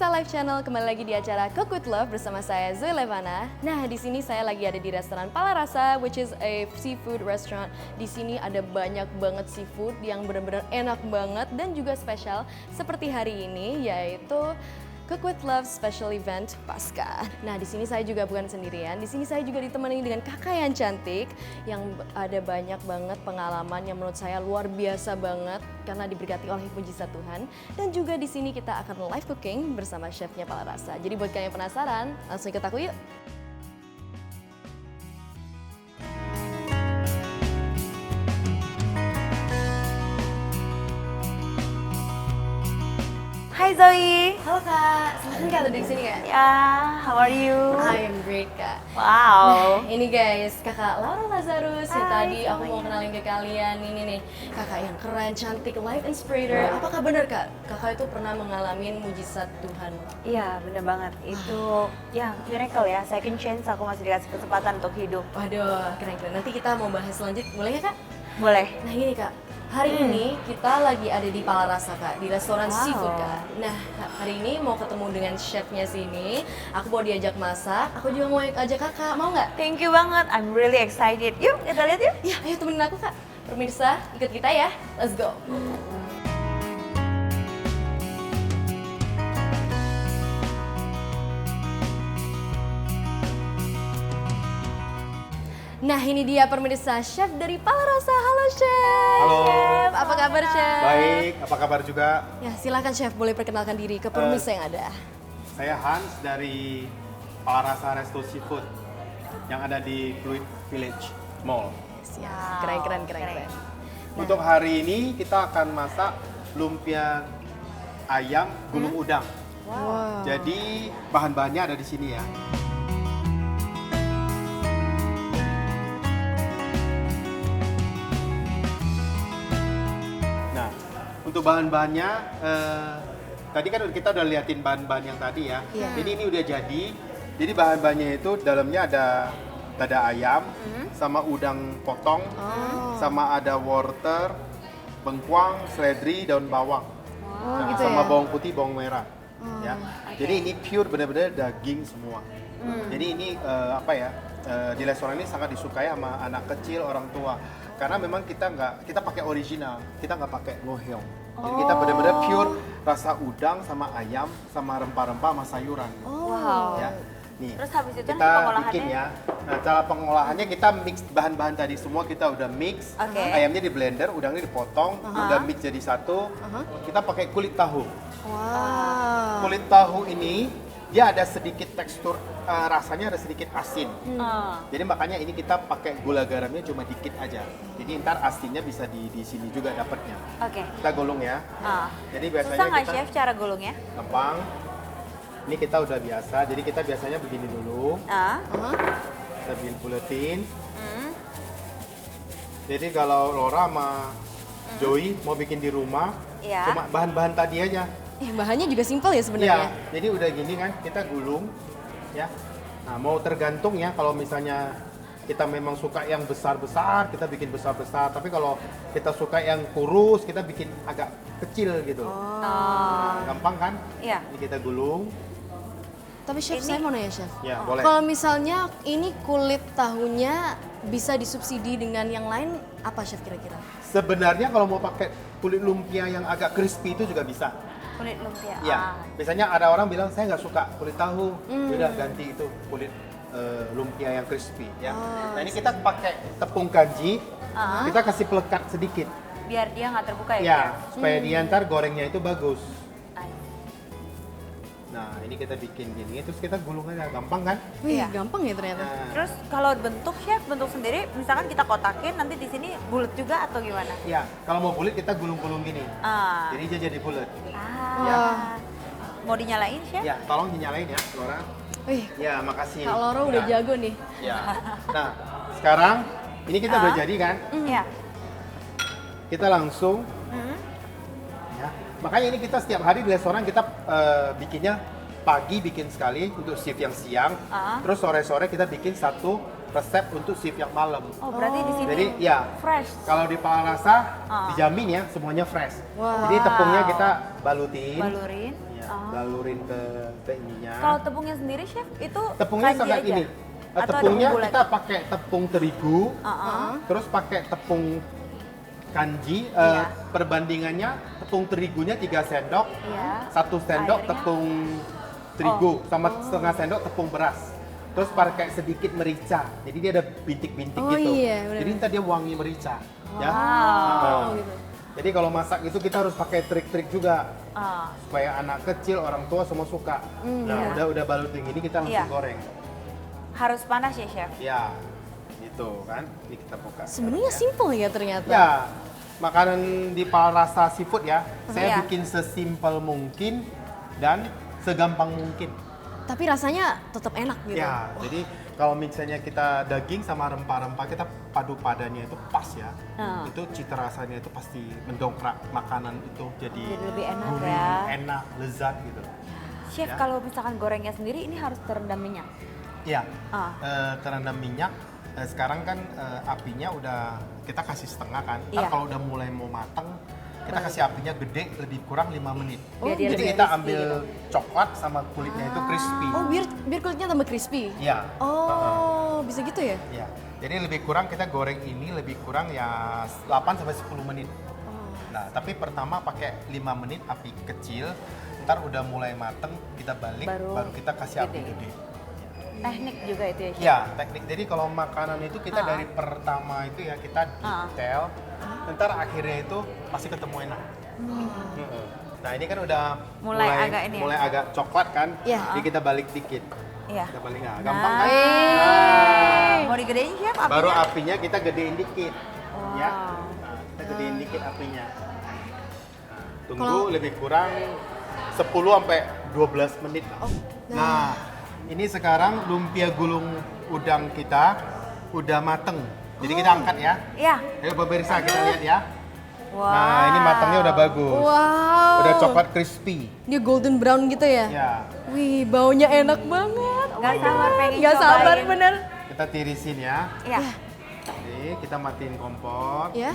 pemirsa Live Channel, kembali lagi di acara Cook with Love bersama saya Zoe Levana. Nah, di sini saya lagi ada di restoran Palarasa, which is a seafood restaurant. Di sini ada banyak banget seafood yang benar-benar enak banget dan juga spesial seperti hari ini, yaitu Cook with Love Special Event Pasca. Nah, di sini saya juga bukan sendirian. Di sini saya juga ditemani dengan kakak yang cantik, yang ada banyak banget pengalaman yang menurut saya luar biasa banget karena diberkati oleh mujizat Tuhan. Dan juga di sini kita akan live cooking bersama chefnya Palarasa. Jadi buat kalian yang penasaran, langsung ikut aku yuk. Hai Zoe. Halo kak, silahkan kak duduk di sini kak. Ya, how are you? I am great kak. Wow. Ini guys, kakak Laura Lazarus yang Hai, tadi aku mau kenalin ke kalian. Ini nih, kakak yang keren, cantik, life inspirator. Apakah benar kak? Kakak itu pernah mengalami mujizat Tuhan? Iya, bener banget. Itu ya miracle ya. Second chance aku masih dikasih kesempatan untuk hidup. Waduh, keren-keren. Nanti kita mau bahas lanjut, boleh ya kak? Boleh. Nah ini kak, hari ini kita lagi ada di Palarasa kak, di restoran seafood kak. Nah hari ini mau ketemu dengan chefnya sini, aku mau diajak masak, aku juga mau ajak kakak, mau nggak? Thank you banget. I'm really excited. Yuk, kita lihat yuk. Ya, ayo temenin aku kak. Pemirsa, ikut kita ya. Let's go. Nah, ini dia pemirsa, chef dari Palarasa. Halo chef. Halo. Chef, apa kabar chef? Baik, apa kabar juga? Ya, silakan chef, boleh perkenalkan diri ke pemirsa yang ada. Saya Hans dari Palarasa Resto Seafood yang ada di Fluid Village Mall. Siap. Keren. Untuk hari ini kita akan masak lumpia ayam gulung udang. Wow. Jadi bahan-bahannya ada di sini ya. Nah, untuk bahan-bahannya tadi kan kita udah liatin bahan-bahan yang tadi ya. Iya. Jadi ini udah jadi. Jadi bahan-bahannya itu dalamnya ada dada ayam, sama udang potong, sama ada wortel, bengkuang, seledri, daun bawang, nah, gitu sama ya? bawang putih, bawang merah. Ya. Jadi ini pure benar-benar daging semua. Jadi ini apa ya? Di restoran ini sangat disukai sama anak kecil, orang tua. Karena memang kita pakai original, kita nggak pakai ngohyong. Jadi kita benar-benar pure rasa udang sama ayam sama rempah-rempah sama sayuran. Wow. Ya. Nih, Terus habis itu nanti kita pengolahannya? bikin ya. Nah, cara pengolahannya kita mix bahan-bahan tadi semua kita udah mix. Oke. Ayamnya di blender, udangnya dipotong, udah mix jadi satu. Kita pakai kulit tahu. Wow. Kulit tahu ini dia ada sedikit tekstur rasanya ada sedikit asin. Jadi makanya ini kita pakai gula garamnya cuma dikit aja. Jadi ntar asinnya bisa di sini juga dapatnya. Oke. Kita gulung ya. Jadi biasanya Susah nggak kita chef cara gulungnya? gampang. Ini kita udah biasa. Jadi kita biasanya begini dulu. Kita buletin. Jadi kalau Laura sama Joey mau bikin di rumah, Iya. cuma bahan-bahan tadi aja. Bahannya juga simpel ya sebenarnya. Iya, jadi udah gini kan, kita gulung, ya. Nah, mau tergantung ya, kalau misalnya kita memang suka yang besar-besar, kita bikin besar-besar. Tapi kalau kita suka yang kurus, kita bikin agak kecil gitu. Nah, gampang kan? Iya. Ini kita gulung, Tapi chef, saya mau nanya chef. ya boleh. Kalau misalnya ini kulit tahunya bisa disubsidi dengan yang lain, apa chef kira-kira? Sebenarnya kalau mau pakai kulit lumpia yang agak crispy itu juga bisa. Kulit lumpia. Ya, biasanya ada orang bilang saya nggak suka kulit tahu, udah ganti itu kulit lumpia yang crispy ya. Nah ini kita pakai tepung kanji, kita kasih pelekat sedikit, Biar dia nggak terbuka ya? ya chef? supaya dia ntar gorengnya itu bagus. I Nah ini kita bikin gini, terus kita gulung aja, gampang kan? Wih, Iya. gampang ya ternyata. Nah, Terus kalau bentuk chef, bentuk sendiri, misalkan kita kotakin, nanti di sini bulat juga atau gimana? ya kalau mau bulat kita gulung-gulung gini, Ah. jadi dia jadi bulat. Ah. Mau dinyalain chef? Ya tolong dinyalain ya, Laura. Wih, Ya makasih. Kak Laura udah Nah, jago nih. Ya. Nah sekarang ini kita udah jadi kan? Iya. Kita langsung. Ya. Makanya ini kita setiap hari di restoran kita bikinnya pagi bikin sekali untuk shift yang siang, terus sore-sore kita bikin satu resep untuk shift yang malam. Oh, berarti di sini Jadi ya, fresh. kalau di Palarasa Ah. dijamin ya semuanya fresh. Wow. Jadi tepungnya kita balutin, Balurin. ya, Ah. balurin ke ininya. Kalau tepungnya sendiri, Chef, itu Tepungnya kanji sangat aja? ini. Atau ada Tepungnya bumbu kita lagi? pakai tepung terigu, terus pakai tepung kanji. Iya. Perbandingannya tepung terigunya 3 sendok, Iya. 1 sendok Airnya? tepung terigu, sama setengah sendok tepung beras. Terus pakai sedikit merica, jadi dia ada bintik-bintik Oh, gitu. iya, benar. Jadi ntar dia wangi merica. Ya. Wow. Nah, gitu. Jadi kalau masak itu kita harus pakai trik-trik juga Ah. supaya anak kecil, orang tua semua suka. Nah, udah balut yang ini kita langsung Iya. goreng. Harus panas ya, Chef? Ya, gitu kan. Ini kita buka. Sebenarnya simple ya ternyata. Ya, makanan di Palarasa Seafood ya, saya Iya. bikin sesimpel mungkin dan segampang mungkin. Tapi rasanya tetap enak gitu. Ya, jadi kalau misalnya kita daging sama rempah-rempah, kita padu padannya itu pas ya. Itu cita rasanya itu pasti mendongkrak makanan itu jadi Jadi lebih enak gurih, ya. enak, lezat gitu. Chef, Ya. kalau misalkan gorengnya sendiri, ini harus terendam minyak? Iya, Ah. terendam minyak. Sekarang kan apinya udah kita kasih setengah kan. Ntar Iya. kalau udah mulai mau mateng, kita kasih apinya gede lebih kurang 5 menit. Biar dia Jadi lebih kita crispy ambil gitu. coklat sama kulitnya itu crispy. Oh, biar kulitnya tambah crispy. Iya. Oh, bisa gitu ya? Iya. Jadi lebih kurang kita goreng ini lebih kurang ya 8 sampai 10 menit. Nah, tapi pertama pakai 5 menit api kecil. Ntar udah mulai mateng, kita balik baru kita kasih api gede. gede. Teknik juga itu ya, Chef? Ya, teknik. Jadi kalau makanan itu kita dari pertama itu ya kita detail, ntar akhirnya itu pasti ketemu enak. Mm-mm. Nah ini kan udah Mulai agak ini ya? mulai agak coklat kan, Iya. jadi kita balik dikit. Iya. Kita balik, nah, gampang kan? Mau digedein, Chef, apinya? Baru apinya kita gedein dikit, ya. Wow. Nah, kita gedein dikit apinya. Nah, tunggu Kalau- lebih kurang 10 sampai 12 menit lah. Nah, ini sekarang lumpia gulung udang kita udah mateng. Jadi kita angkat ya. Iya. Ayo pemirsa kita lihat ya. Wow. Nah, ini matangnya udah bagus. Wow. Udah coklat crispy. Dia golden brown gitu ya? Ya. Wih, baunya enak banget. Oh Nggak my sabar God. pengen Nggak sabar cobain. bener. Kita tirisin ya. Iya. Jadi kita matiin kompor. Ya,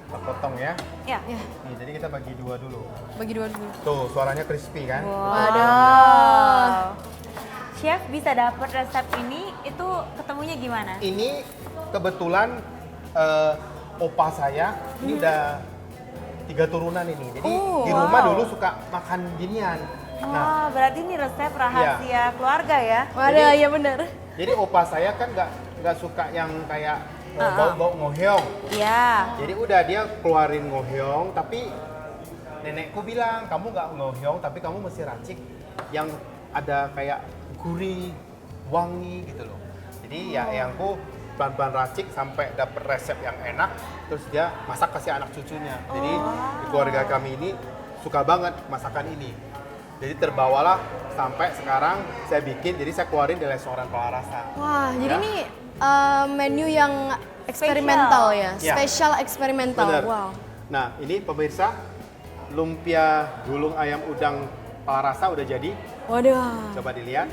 Kita potong ya. Iya. ya. Nih, jadi kita bagi dua dulu. Bagi dua dulu. Tuh, suaranya crispy kan? Waduh. Chef, bisa dapat resep ini, itu ketemunya gimana? Ini kebetulan opa saya ini udah 3 turunan ini. Jadi Oh, di rumah wow. dulu suka makan ginian. Nah, Wah, berarti ini resep rahasia keluarga ya? Waduh, ya bener. jadi opa saya kan nggak suka yang kayak bau-bau ngohyong. Iya. Jadi udah dia keluarin ngohyong, tapi nenekku bilang kamu nggak ngohyong, tapi kamu mesti racik yang ada kayak gurih, wangi gitu loh. Jadi ya eyangku pelan-pelan racik sampai dapet resep yang enak, terus dia masak kasih anak cucunya. Jadi di keluarga kami ini suka banget masakan ini. Jadi terbawalah sampai sekarang saya bikin, jadi saya keluarin di restoran Palarasa. Wah, jadi Ya. ini menu yang eksperimental ya? Ya. Spesial eksperimental. Bener. Wow. Nah, ini pemirsa, lumpia gulung ayam udang Palarasa udah jadi. Waduh. Coba dilihat.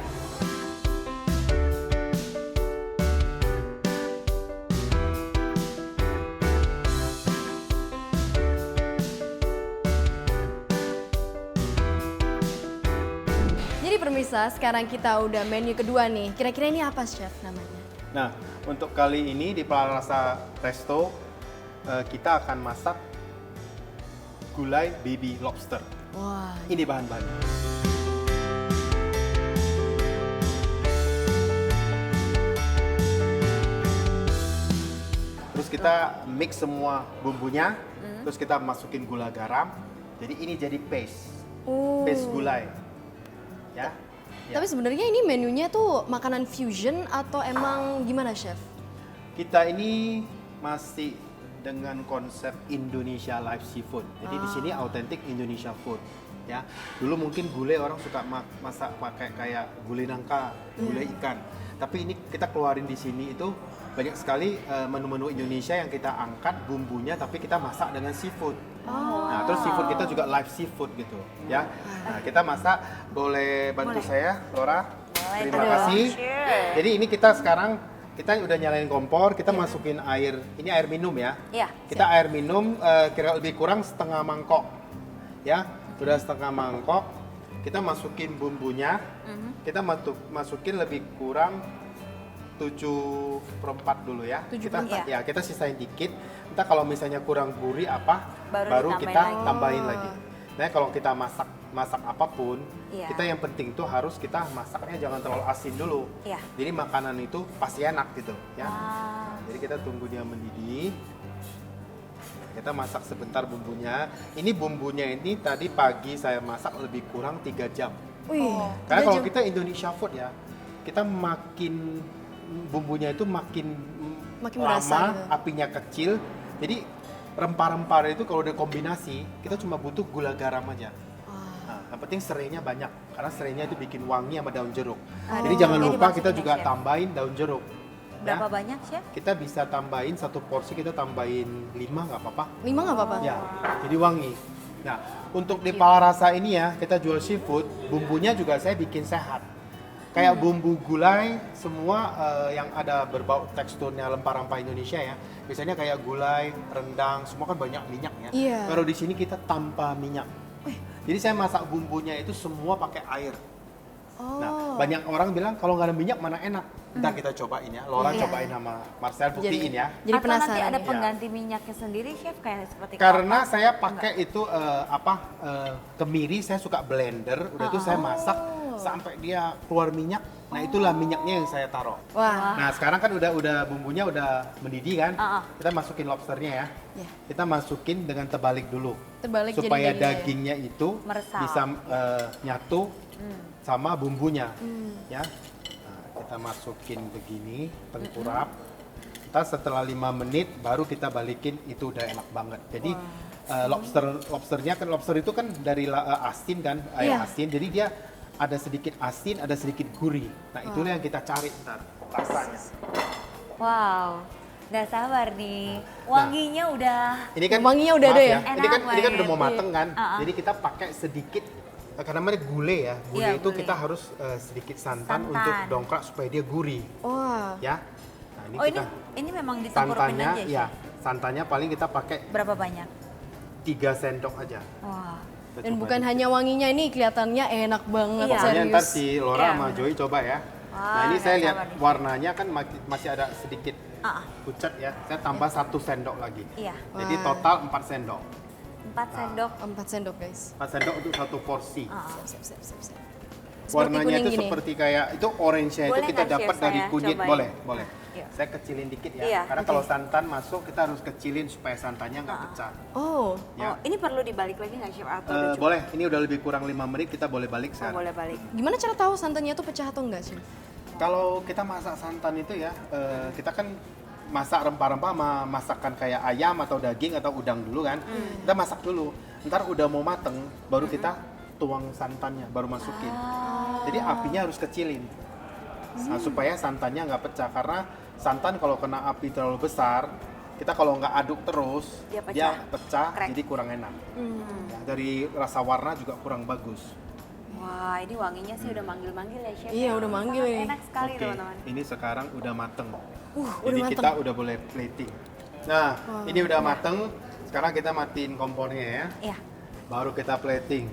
Jadi pemirsa, sekarang kita udah menu kedua nih. Kira-kira ini apa, Chef, namanya? Nah, untuk kali ini di Palarasa Resto, kita akan masak gulai baby lobster. Wah, Ini bahan-bahannya. Terus kita mix semua bumbunya, terus kita masukin gula garam. Jadi ini jadi paste, paste gulai. Ya. Ya. tapi sebenarnya ini menunya tuh makanan fusion atau emang gimana, Chef? Kita ini masih dengan konsep Indonesia Live Seafood. Jadi di sini autentik Indonesia food. Ya, dulu mungkin gulai orang suka masak pakai kayak gulai nangka, gulai ikan. Tapi ini kita keluarin di sini itu banyak sekali menu-menu Indonesia yang kita angkat bumbunya, tapi kita masak dengan seafood. Nah, terus seafood kita juga live seafood gitu, ya. Nah, kita masak, boleh bantu saya, Laura? Terima kasih. Jadi ini kita sekarang kita udah nyalain kompor, kita masukin air. Ini air minum ya. Iya. Kita air minum kira lebih kurang setengah mangkok. Ya, sudah setengah mangkok. Kita masukin bumbunya. Kita masukin lebih kurang 7/4 dulu ya. 7/4. Ya, kita sisain dikit. Entah kalau misalnya kurang gurih apa, Baru baru ditambahin kita lagi. tambahin lagi. Nah, kalau kita masak apapun, Iya. kita yang penting tuh harus kita masaknya jangan terlalu asin dulu. Iya. Jadi makanan itu pasti enak gitu ya. Ah. Jadi kita tunggu dia mendidih. Kita masak sebentar bumbunya. Ini bumbunya ini tadi pagi saya masak lebih kurang 3 jam. Wih, Karena 3 kalau jam. kita Indonesia food ya, kita makin bumbunya itu makin Makin lama, berasa gitu. apinya kecil. Jadi rempah-rempah itu kalau udah kombinasi, kita cuma butuh gula garam aja. Nah, yang penting serainya banyak, karena serainya itu bikin wangi sama daun jeruk. Jadi jangan Ini lupa kita dimasukin ya, juga Chef? tambahin daun jeruk. Berapa Ya. banyak, Chef? Kita bisa tambahin satu porsi, kita tambahin 5 nggak apa-apa. 5 nggak apa-apa? Ya, jadi wangi. Nah, untuk di Pala Rasa ini ya, kita jual seafood, bumbunya juga saya bikin sehat. Kayak bumbu gulai, semua yang ada berbau teksturnya rempah-rempah Indonesia ya. Biasanya kayak gulai, rendang, semua kan banyak minyak ya. Iya. Kalau di sini kita tanpa minyak. Jadi saya masak bumbunya itu semua pakai air. Oh. Nah, banyak orang bilang kalau nggak ada minyak mana enak. Ntar kita cobain ya. Laura Iya. cobain sama Marcel buktiin ya. Jadi Atau nanti penasaran. ada nih. pengganti minyaknya sendiri, Chef, kayak seperti Karena kelapa? saya pakai itu kemiri, saya suka blender, udah itu saya masak sampai dia keluar minyak. Nah, itulah minyaknya yang saya taruh. Wah. Nah, sekarang kan udah bumbunya udah mendidih kan? Kita masukin lobsternya ya. Ya. Kita masukin dengan terbalik dulu. Terbalik jadi supaya dagingnya ya? dagingnya itu Meresap. bisa nyatu sama bumbunya. Ya. Nah, kita masukin begini, tengkurap. Ntar setelah 5 menit baru kita balikin, itu udah enak banget. Jadi lobsternya kan, lobster itu kan dari asin kan, air Iya. asin. Jadi dia ada sedikit asin, ada sedikit gurih. Nah, itulah yang kita cari ntar rasanya. Wow, nggak sabar nih. Wanginya udah Ini kan Wanginya udah maaf ada ya? Ini kan Enak udah mau banget. mateng kan. Iya. Jadi kita pakai sedikit karena namanya gulai ya. Gulai Iya, itu gulai. kita harus sedikit santan Santan. untuk dongkrak supaya dia gurih, Wah. ya. Nah, ini Oh, kita ini memang ditempurin santannya aja, ya, Chef? santannya paling kita pakai Berapa banyak? 3 sendok aja. Wah. Kita Dan coba bukan dikit. hanya wanginya, ini kelihatannya enak banget, Iya. Pokoknya ntar serius. si Laura Iya, sama bener. Joy coba ya. Wah, Nah, ini saya nggak lihat sabar nih. warnanya kan masih ada sedikit Ah, pucat ya. Saya tambah 1 sendok lagi. iya. Jadi Wah. total 4 sendok. 4 sendok. 4 sendok, guys. 4 sendok untuk 1 porsi. Siap. Warnanya itu kuning gini. seperti kayak itu orange-nya itu Boleh kita nggak, Chef, dapat dari saya kunyit, cobain? boleh, boleh. Iya. Saya kecilin dikit ya, Iya, karena oke. kalau santan masuk kita harus kecilin supaya santannya nggak pecah. Oh. Ya. Oh, ini perlu dibalik lagi nggak, Chef? Atau udah cukup? Boleh, ini udah lebih kurang 5 menit, kita boleh balik Oh, sekarang. boleh balik. Gimana cara tahu santannya tuh pecah atau enggak sih? Kalau kita masak santan itu ya, kita kan masak rempah-rempah sama masakan kayak ayam atau daging atau udang dulu kan. Kita masak dulu, ntar udah mau mateng, baru kita tuang santannya, baru masukin. Jadi apinya harus kecilin, nah, supaya santannya nggak pecah. Karena santan kalau kena api terlalu besar, kita kalau nggak aduk terus, Dia dia pecah. pecah, Crack. jadi kurang enak. Ya, dari rasa warna juga kurang bagus. Wah, ini wanginya sih udah manggil-manggil ya, Chef. Iya, udah manggil Sangat ini. enak sekali, Oke, teman-teman. ini sekarang udah mateng. udah Jadi mateng. kita udah boleh plating. Nah, ini udah mateng. Sekarang kita matiin kompornya ya. Iya. Baru kita plating.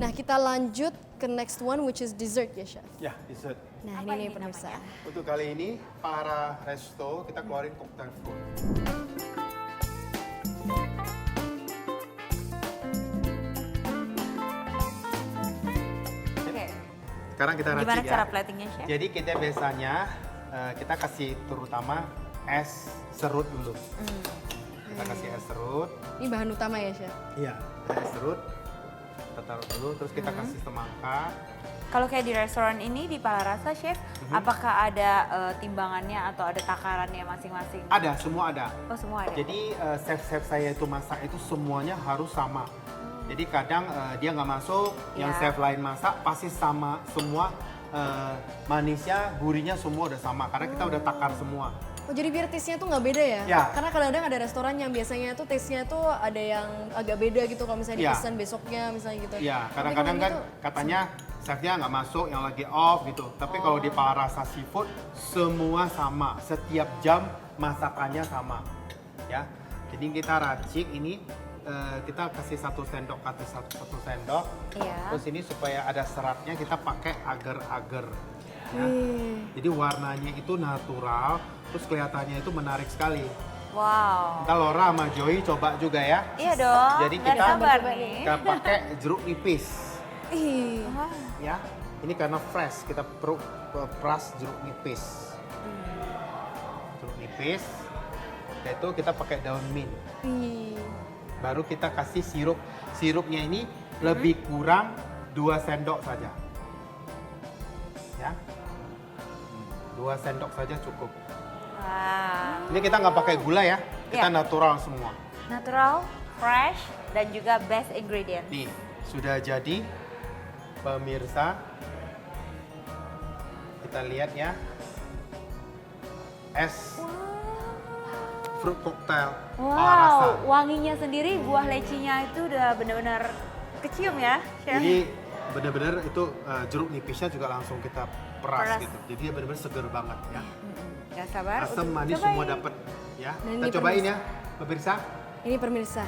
Nah, kita lanjut ke next one, which is dessert ya, Chef. Ya, dessert. Nah, Apa ini nih ini pemirsa. namanya? Untuk kali ini, para resto kita keluarin cocktail food. Oke. Sekarang kita racik Gimana ya. cara platingnya, Chef? Jadi kita biasanya kita kasih terutama es serut dulu. Kita kasih es serut. Ini bahan utama ya, Chef? Iya, es serut. Kita taruh dulu, terus kita kasih semangka. Kalau kayak di restoran ini di Palarasa, Chef, apakah ada timbangannya atau ada takarannya masing-masing? Ada, semua ada. Oh, semua ada. Jadi chef-chef saya itu masak itu semuanya harus sama. Jadi kadang dia nggak masuk, yang Ya. chef lain masak pasti sama semua. Manisnya, gurihnya semua udah sama karena kita udah takar semua. Oh jadi biar taste-nya tuh nggak beda ya? Ya. Karena kadang-kadang ada restoran yang biasanya tuh taste-nya tuh ada yang agak beda gitu kalau misalnya Ya. dipesan besoknya misalnya gitu. Iya, Tapi kadang-kadang kalau kan gitu, katanya chefnya nggak masuk, yang lagi off gitu. Tapi kalau di Palarasa Seafood semua sama, setiap jam masakannya sama, ya. Jadi kita racik ini kita kasih 1 sendok, satu sendok. Iya. Terus ini supaya ada seratnya kita pakai agar-agar. Ya. Wih. Jadi warnanya itu natural, terus kelihatannya itu menarik sekali. Wow. Kita Laura sama Joy coba juga ya. Iya dong. Jadi nggak kita- sabar nih. Kita pakai jeruk nipis. Ih. Wah. Ya, ini karena fresh kita peras jeruk nipis. Jeruk nipis, itu kita pakai daun mint. Ih. Baru kita kasih sirup. Sirupnya ini lebih kurang 2 sendok saja. Ya, 2 sendok saja cukup. Wah. Ini kita nggak pakai gula ya, kita Ya. natural semua. Natural, fresh, dan juga best ingredient. Nih, sudah jadi pemirsa. Kita lihat ya. Es fruit cocktail Palarasa. Wow, wanginya sendiri buah lecinya itu udah benar-benar kecium ya, Chef. Jadi benar-benar itu jeruk nipisnya juga langsung kita peras Peras. gitu. Jadi dia benar-benar seger banget ya. Gak sabar. Asam untuk manis cobain. semua dapat ya. Dan Kita ini cobain ya, pemirsa. Ini pemirsa.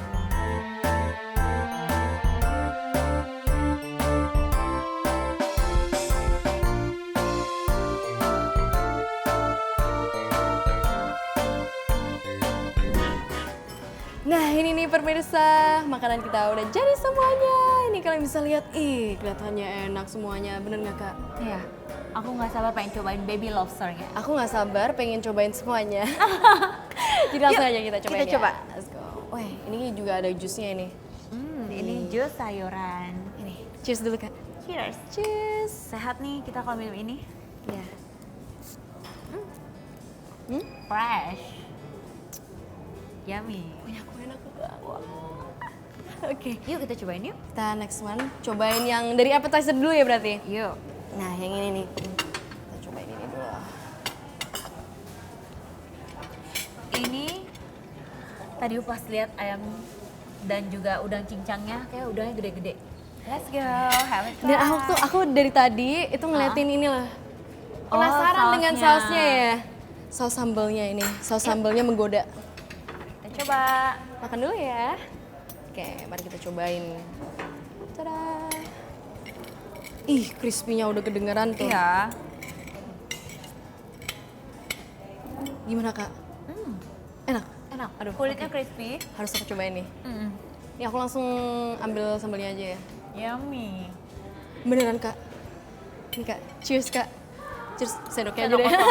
Nah ini nih pemirsa, makanan kita udah jadi semuanya. Ini kalian bisa lihat, ih kelihatannya enak semuanya, bener nggak kak? Iya. Aku nggak sabar pengen cobain baby lobsternya. Aku nggak sabar pengen cobain semuanya. Jadi langsung aja kita cobain kita ya. coba. Let's go. Wih, ini juga ada jusnya ini. Ini jus sayuran. Ini, cheers dulu kak. Cheers. Cheers. Sehat nih kita kalau minum ini. Ya. Fresh. Yummy. Punya aku enak banget. Oke. Yuk kita cobain yuk. Kita next one, cobain yang dari appetizer dulu ya berarti? Yuk. Nah, yang ini nih. Kita cobain ini dulu. Ini tadi pas lihat ayam dan juga udang cincangnya kayak udangnya gede-gede. Let's go, have it. Dan aku dari tadi itu ngeliatin ini loh. Penasaran dengan sausnya. sausnya ya. Saus sambalnya ini. Saus sambalnya menggoda. Kita coba. Makan dulu ya. Oke, mari kita cobain. Tada. Ih, crispy-nya udah kedengeran tuh. Iya. Gimana, Kak? Enak. Enak. Aduh, Kulitnya crispy. Harus aku cobain nih. Ini aku langsung ambil sambalnya aja ya. Yummy. Beneran, Kak. Ini, Kak. Cheers, Kak. Cheers. Sendoknya aja Sendok deh. kosong.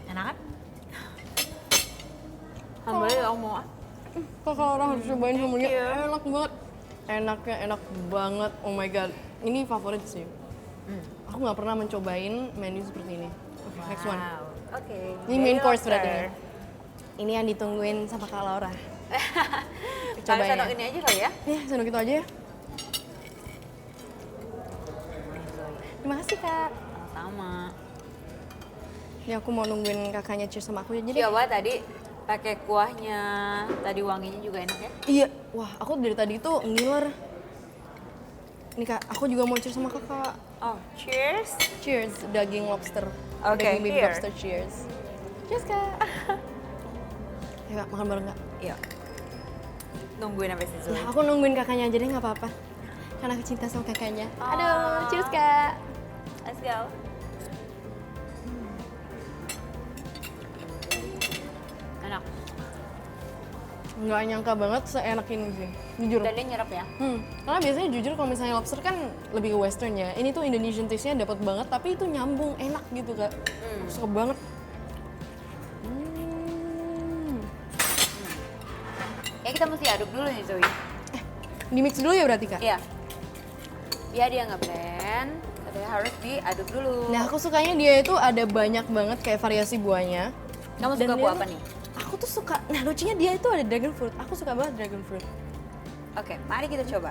Enak kan? Sambalnya gak mau. Kakak orang harus cobain sambalnya. you. Enak banget. Enaknya enak banget. Oh my god. Ini favorit sih. Aku nggak pernah mencobain menu seperti ini. Oke, next one. Oke. Ini main course berarti nih. Ini yang ditungguin sama Kak Laura. Coba Cobain sendok ya. ini aja kali ya. Ya, sendok itu aja ya. Terima kasih, Kak. Sama. Ini aku mau nungguin kakaknya cheers sama aku ya. Jadi Coba tadi pakai kuahnya, tadi wanginya juga enak ya. iya, wah aku dari tadi tuh ngiler. Ini Kak, aku juga mau cheers sama kakak. Oh, cheers. Cheers, daging lobster. Oke, Daging baby here. lobster, cheers. Cheers, Kak. Ya, Kak, makan bareng, Kak. Iya. Nungguin sampai situ. Ya, aku nungguin kakaknya aja deh, nggak apa-apa. Karena aku cinta sama kakaknya. Oh. Aduh, cheers, Kak. Let's go. Enak. Nggak nyangka banget seenak ini sih, jujur. Dan dia nyerap ya. Karena biasanya jujur kalau misalnya lobster kan lebih ke western ya. Ini tuh Indonesian taste-nya dapat banget, tapi itu nyambung, enak gitu, Kak. Suka banget. kita mesti aduk dulu nih Zoe. Di mix dulu ya berarti Kak? Iya. Biar dia nge-blend, katanya harus diaduk dulu. Nah, aku sukanya dia itu ada banyak banget kayak variasi buahnya. Kamu Dan suka dia buah tuh- apa nih? Aku tuh suka, nah lucunya dia itu ada dragon fruit. Aku suka banget dragon fruit. Oke, mari kita coba.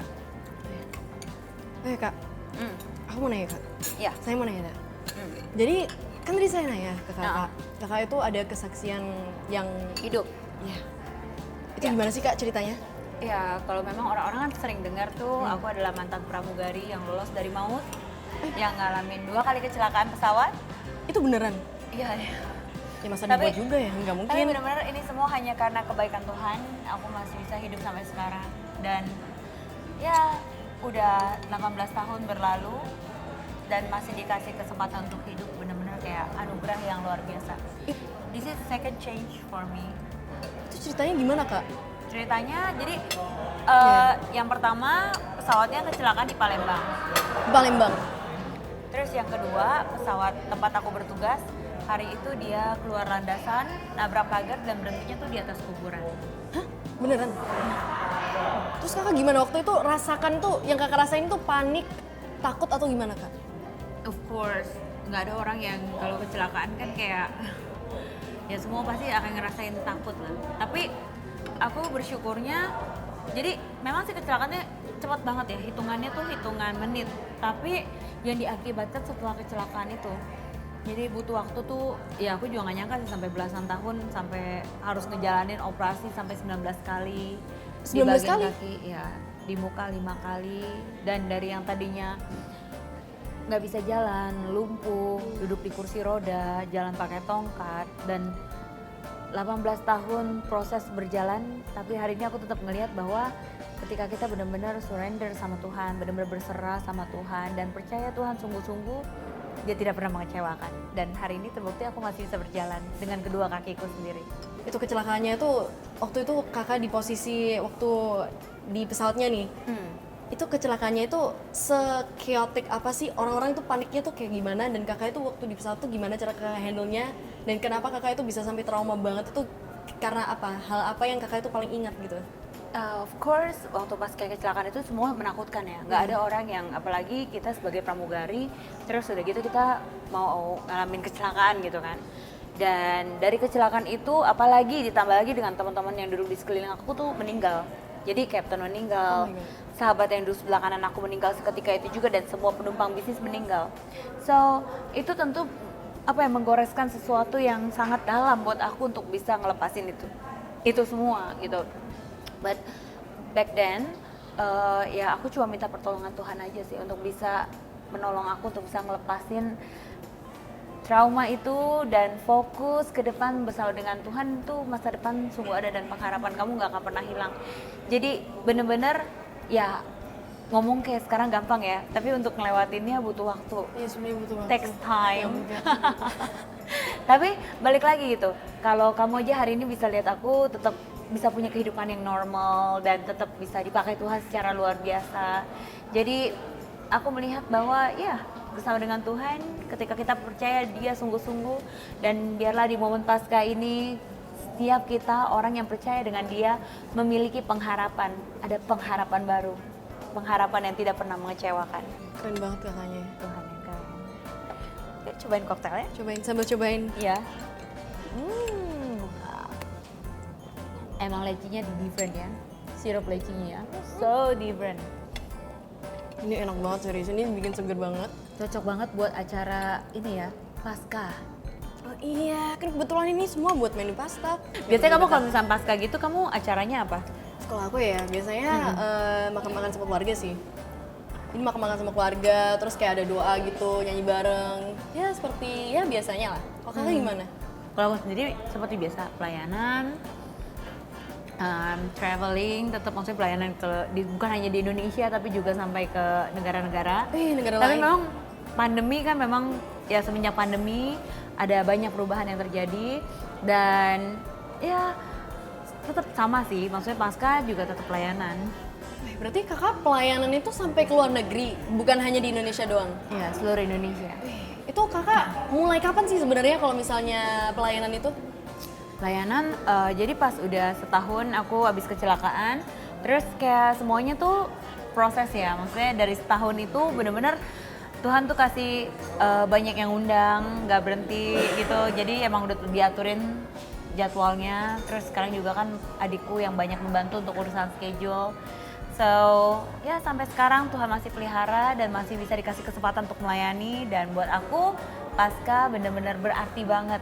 Oke Kak, Hmm. aku mau nanya Kak. Ya. Saya mau nanya Kak. Hmm. Jadi kan tadi saya nanya ke kakak, Nah. kakak itu ada kesaksian yang, Hidup. ya, itu gimana sih Kak ceritanya? Ya, kalau memang orang-orang kan sering dengar tuh, aku adalah mantan pramugari yang lolos dari maut, yang ngalamin 2 kali kecelakaan pesawat. Itu beneran? Iya, iya. Ya masa Tapi- dibuat juga ya, nggak Tapi mungkin. benar-benar ini semua hanya karena kebaikan Tuhan, aku masih bisa hidup sampai sekarang. Dan ya, udah 18 tahun berlalu dan masih dikasih kesempatan untuk hidup, benar-benar kayak anugerah yang luar biasa. This is second change for me. Itu ceritanya gimana Kak? Ceritanya, jadi Iya. yang pertama pesawatnya kecelakaan di Palembang. Palembang. Terus yang kedua pesawat tempat aku bertugas, hari itu dia keluar landasan, nabrak pagar dan berhentinya tuh di atas kuburan. Hah? Beneran? Terus kakak gimana waktu itu rasakan tuh, yang kakak rasain tuh panik, takut atau gimana Kak? Of course, nggak ada orang yang kalau kecelakaan kan kayak ya semua pasti akan ngerasain takut lah. Tapi aku bersyukurnya, jadi memang sih kecelakaannya cepat banget ya, hitungannya tuh hitungan menit. Tapi yang diakibatkan setelah kecelakaan itu, jadi butuh waktu tuh, ya aku juga nggak nyangka sih sampai belasan tahun, sampai harus ngejalanin operasi sampai 19 kali. Di 19 bagian kali? kaki, ya di muka 5 kali. Dan dari yang tadinya nggak bisa jalan, lumpuh, duduk di kursi roda, jalan pakai tongkat, dan 18 tahun proses berjalan, tapi hari ini aku tetap ngelihat bahwa ketika kita benar-benar surrender sama Tuhan, benar-benar berserah sama Tuhan, dan percaya Tuhan sungguh-sungguh, dia tidak pernah mengecewakan. Dan hari ini terbukti aku masih bisa berjalan dengan kedua kakiku sendiri. Itu kecelakaannya itu, waktu itu kakak di posisi waktu di pesawatnya nih, itu kecelakaannya itu se-chaotic apa sih? Orang-orang itu paniknya tuh kayak gimana? Dan kakak itu waktu di pesawat tuh gimana cara kakak handle-nya? Dan kenapa kakak itu bisa sampai trauma banget itu karena apa? Hal apa yang kakak itu paling ingat gitu? Of course, waktu pas kayak kecelakaan itu semua menakutkan ya. Nggak ada orang yang, apalagi kita sebagai pramugari, terus udah gitu kita mau ngalamin kecelakaan gitu kan. Dan dari kecelakaan itu, apalagi ditambah lagi dengan teman-teman yang duduk di sekeliling aku tuh meninggal. Jadi kapten meninggal, Oh my God. sahabat yang duduk sebelah kanan aku meninggal seketika itu juga, dan semua penumpang bisnis meninggal. So, itu tentu apa yang menggoreskan sesuatu yang sangat dalam buat aku untuk bisa ngelepasin itu semua gitu. But back then ya aku cuma minta pertolongan Tuhan aja sih untuk bisa menolong aku untuk bisa ngelepasin trauma itu dan fokus ke depan bersama dengan Tuhan. Tuh masa depan sungguh ada dan pengharapan kamu nggak akan pernah hilang. Jadi bener-bener ya ngomong kayak sekarang gampang ya, tapi untuk ngelewatinnya butuh waktu. Iya sebenarnya butuh waktu. Takes time. Ya, Tapi balik lagi gitu, kalau kamu aja hari ini bisa lihat aku tetap bisa punya kehidupan yang normal dan tetap bisa dipakai Tuhan secara luar biasa. Jadi aku melihat bahwa ya bersama dengan Tuhan, ketika kita percaya Dia sungguh-sungguh, dan biarlah di momen Paskah ini setiap kita orang yang percaya dengan Dia memiliki pengharapan, ada pengharapan baru, pengharapan yang tidak pernah mengecewakan. Keren banget kakaknya. Tuhan yang keren. Yuk, cobain koktelnya. Cobain, sambil cobain. Iya. Emang lecinya different ya, sirup lecinya ya, so different. Ini enak banget serius, ini bikin seger banget. Cocok banget buat acara ini ya, Paskah. Oh iya, kan kebetulan ini semua buat menu pasta. Biasanya kamu kalau misalnya Paskah gitu, kamu acaranya apa? Kalau aku ya, biasanya makan-makan sama keluarga sih. Ini makan-makan sama keluarga, terus kayak ada doa gitu, nyanyi bareng. Ya seperti, ya biasanya lah. Kalau kakak gimana? Kalau aku sendiri seperti biasa, pelayanan, traveling, tetap maksudnya pelayanan bukan hanya di Indonesia tapi juga sampai ke negara-negara. Negara Tapi lain. memang pandemi kan memang ya semenjak pandemi ada banyak perubahan yang terjadi, dan ya tetap sama sih, maksudnya Paskah juga tetap pelayanan. Berarti kakak pelayanan itu sampai ke luar negeri, bukan hanya di Indonesia doang? Ya, seluruh Indonesia. Itu kakak mulai kapan sih sebenarnya kalau misalnya pelayanan itu? Layanan, jadi pas udah setahun aku habis kecelakaan, terus kayak semuanya tuh proses ya, maksudnya dari setahun itu bener-bener Tuhan tuh kasih banyak yang undang, nggak berhenti gitu, jadi emang udah diaturin jadwalnya. Terus sekarang juga kan adikku yang banyak membantu untuk urusan schedule. So, ya sampai sekarang Tuhan masih pelihara dan masih bisa dikasih kesempatan untuk melayani. Dan buat aku, Paskah benar-benar berarti banget.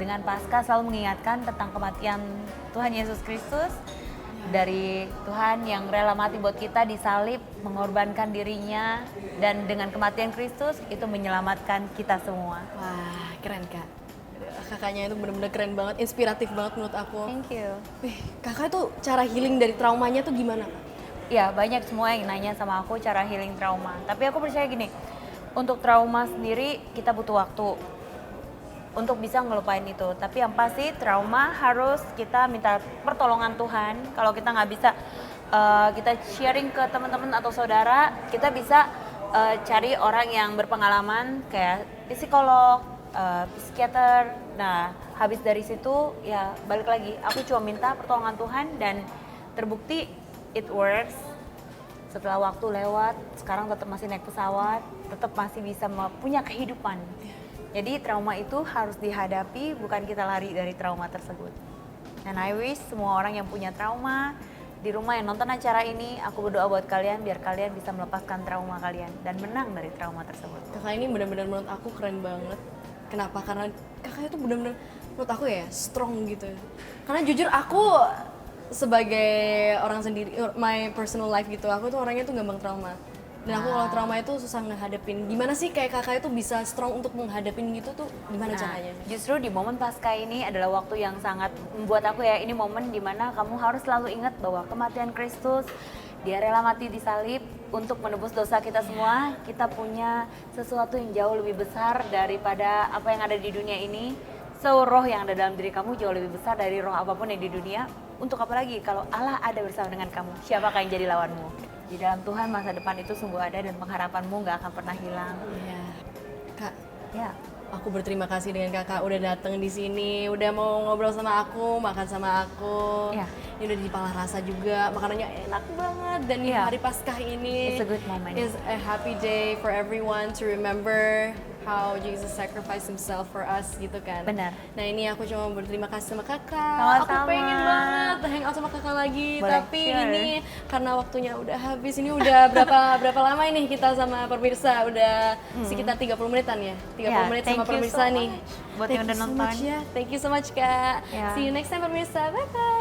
Dengan Paskah selalu mengingatkan tentang kematian Tuhan Yesus Kristus. Dari Tuhan yang rela mati buat kita, disalib, mengorbankan dirinya. Dan dengan kematian Kristus, itu menyelamatkan kita semua. Wah, keren Kak. Kakaknya itu bener-bener keren banget, inspiratif banget menurut aku. Thank you. Wih, kakak tuh cara healing dari traumanya tuh gimana Kak? Ya, banyak semua yang nanya sama aku cara healing trauma. Tapi aku percaya gini, untuk trauma sendiri kita butuh waktu untuk bisa ngelupain itu. Tapi yang pasti trauma harus kita minta pertolongan Tuhan. Kalau kita nggak bisa kita sharing ke teman-teman atau saudara, kita bisa cari orang yang berpengalaman kayak psikolog, psikiater. Nah, habis dari situ ya balik lagi. Aku cuma minta pertolongan Tuhan dan terbukti it works. Setelah waktu lewat, sekarang tetap masih naik pesawat, tetap masih bisa punya kehidupan. Jadi trauma itu harus dihadapi, bukan kita lari dari trauma tersebut. Dan I wish semua orang yang punya trauma di rumah yang nonton acara ini, aku berdoa buat kalian biar kalian bisa melepaskan trauma kalian dan menang dari trauma tersebut. Kakak ini benar-benar menurut aku keren banget. Kenapa? Karena kakaknya tuh benar-benar menurut aku ya strong gitu. Karena jujur aku sebagai orang sendiri, my personal life gitu, aku tuh orangnya tuh gampang trauma. Dan aku kalau trauma itu susah ngehadapin. Gimana sih kayak kakak itu bisa strong untuk menghadapin gitu tuh gimana caranya? Justru di momen Paskah ini adalah waktu yang sangat membuat aku ya, ini momen dimana kamu harus selalu ingat bahwa kematian Kristus, Dia rela mati di salib untuk menebus dosa kita semua. Kita punya sesuatu yang jauh lebih besar daripada apa yang ada di dunia ini. So, roh yang ada dalam diri kamu jauh lebih besar dari roh apapun yang di dunia. Untuk apa lagi kalau Allah ada bersama dengan kamu? Siapakah yang jadi lawanmu? Di dalam Tuhan masa depan itu sungguh ada dan pengharapanmu nggak akan pernah hilang. Iya. Kak, Ya. aku berterima kasih dengan kakak udah datang di sini, udah mau ngobrol sama aku, makan sama aku. Iya. Ini udah di Pala Rasa juga, makanannya enak banget. Dan di Iya. hari Paskah ini It's a good moment. is a happy day for everyone to remember how Jesus sacrificed himself for us gitu kan. Benar. Nah ini aku cuma berterima kasih sama kakak. Sama-sama. Aku pengen banget hangout sama kakak lagi. Boleh, Tapi sure. ini karena waktunya udah habis. Ini udah berapa lama ini kita sama pemirsa? Udah sekitar 30 menitan ya? 30 Ya, menit thank sama you pemirsa so nih. much buat Thank yang udah you so nonton. much ya. Thank you so much Kak. Ya. See you next time pemirsa. Bye bye.